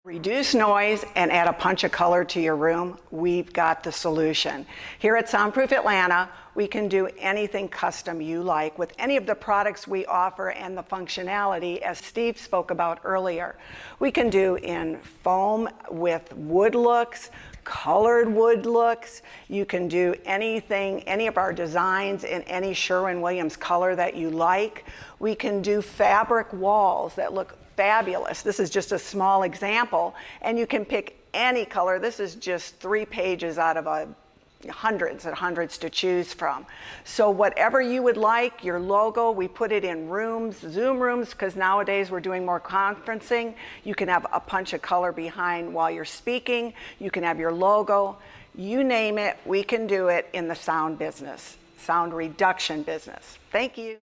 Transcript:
Reduce noise and add a punch of color to your room, we've got the solution. Here at SoundProof Atlanta, we can do anything custom you like with any of the products we offer and the functionality, as Steve spoke about earlier. We can do in foam with wood looks, colored wood looks. You can do anything, any of our designs in any Sherwin-Williams color that you like. We can do fabric walls that look fabulous. This is just a small example, and you can pick any color. This is just 3 pages out of hundreds and hundreds to choose from. So whatever you would like, your logo, we put it in rooms, Zoom rooms, because nowadays we're doing more conferencing. You can have a punch of color behind while you're speaking. You can have your logo. You name it, we can do it in the sound business, sound reduction business. Thank you.